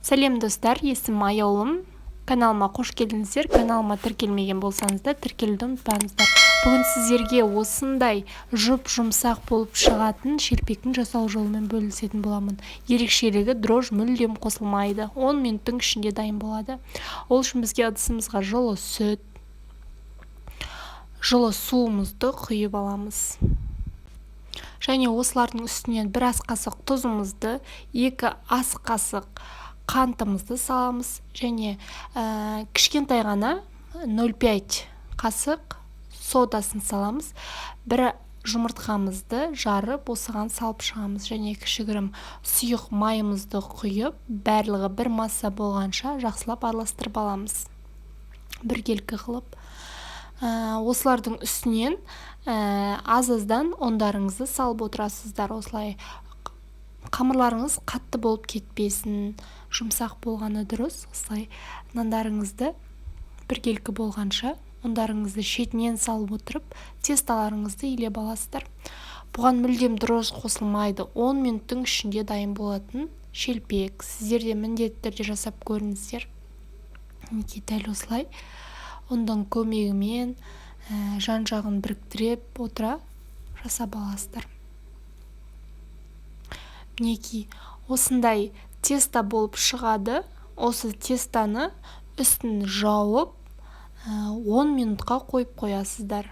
Сәлем достар, есімім Аяулым. Каналыма қош келдіңіздер. Каналыма тіркелмеген болсаңыздар, тіркелуді ұмытпаңыздар. Бүгін сіздерге осындай жұмсақ болып шығатын шелпектің жасау жолымен бөлісетін боламын. Ерекшелігі дрожь мүлдем қосылмайды. 10 минуттың ішінде дайын болады. Ол үшін бізге ыдысымызға жылы суымызды құйып аламыз. Және осылардың үстінен 1 ас қасық тұзымызды, 2 ас қасық қантымызды саламыз, және кішкентай ғана 0,5 қасық содасын саламыз. 1 жұмыртқамызды жарып, осыған салып шығамыз, және кішігірім сұйық майымызды құйып, барлығы бір масса болғанша жақсылап араластырып аламыз. Біркелкі қылып. Осылардың үстінен аз-аздан ұндарыңызды салып отырасыздар. Осылай қамырларыңыз қатты болып кетпесін, жұмсақ болғаны дұрыс. Осылай нандарыңызды біркелкі болғанша ұндарыңызды шетінен салып отырып, тесталарыңызды илеп аласыздар. Бұған мүлдем дрожь қосылмайды. 10 минуттың ішінде дайын болатын шелпек. Сіздер де міндетті түрде жасап көріңіздер. Дәл осылай ұндың көмегімен жан-жағын біріктіріп отыра жасап аласыздар. Мінекей осындай теста болып шығады. Осы тестаны үстін жауып 10 минутқа қойып қоясыздар.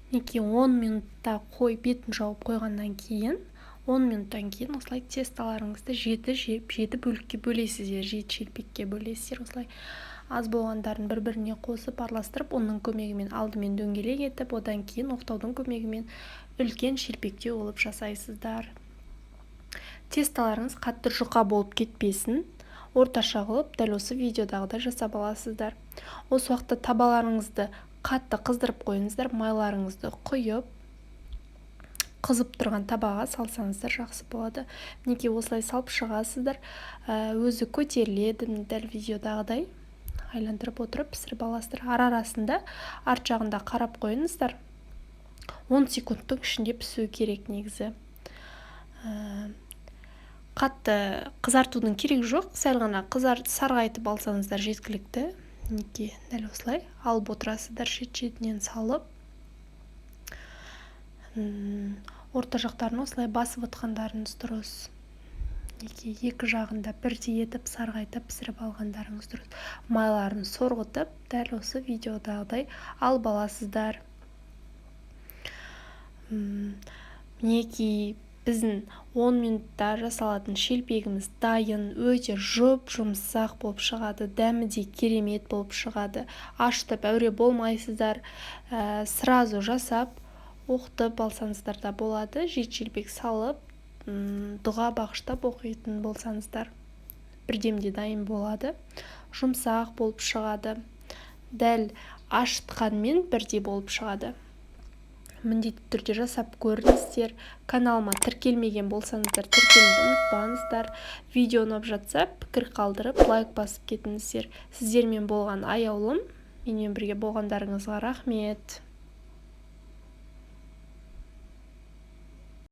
Мінекей 10 минутта бетін жауып қойғаннан кейін 10 минуттан кейін осылай тесталарыңызды 7 бөлікке бөлесіздер, 7 шелпекке бөлесіздер. Осылай аз болғандарын бір-біріне қосып араластырып, оның көмегімен алдымен дөңгелек етіп, одан кейін оқтаудың көмегімен үлкен шелпекте болып жасайсыздар. Тесталарыңыз қатты жұқа болып кетпесін, орташа қылып, дәл осы видеодағыдай жасап аласыздар. Осы уақытта табаларыңызды қатты қыздырып қойыңыздар, майларыңызды құйып, қызып тұрған табаға салсаңыздар жақсы болады. Мінекей осылай салып шығасыздар. Өзі көтеріледі, дәл видеодағыдай айландырып отырып пісіріп аласыздар. Ара-арасында арт жағында қарап қойыңыздар. 10 секундтың ішінде пісуі керек негізі. Қатты қызартудың керек жоқ, сәл ғана сарғайтып алсаңыздар жеткілікті. Мінекей дәл осылай алып отырасыздар, шет-шетінен салып. Орта жақтарын осылай басып отқандарыңыз дұрыс. Екі жағында бірдей етіп сарғайтып пісіріп алғандарыңыз дұрыс. Майларын сорғытып, дәл осы видеодағыдай алып аласыздар. Мінекей біздің 10 минутта жасалатын шелпегіміз дайын, өте жұмсақ болып шығады, дәмі де керемет болып шығады. Ашытып әуре болмайсыздар, сразу жасап оқытып алсаңыздар да болады. 7 шелпек салып, дұға бағыштап оқитын болсаңыздар, бірдемде дайын болады. Жұмсақ болып шығады. Дәл ашытқанмен бірдей болып шығады. Міндетті түрде жасап көріңіздер. Каналыма тіркелмеген болсаңыздар, тіркелуді ұмытпаңыздар. Видео ұнап жатса, пікір қалдырып, лайк басып кетіңіздер. Сіздермен болған Аяулым, менімен бірге болғандарыңызға рахмет.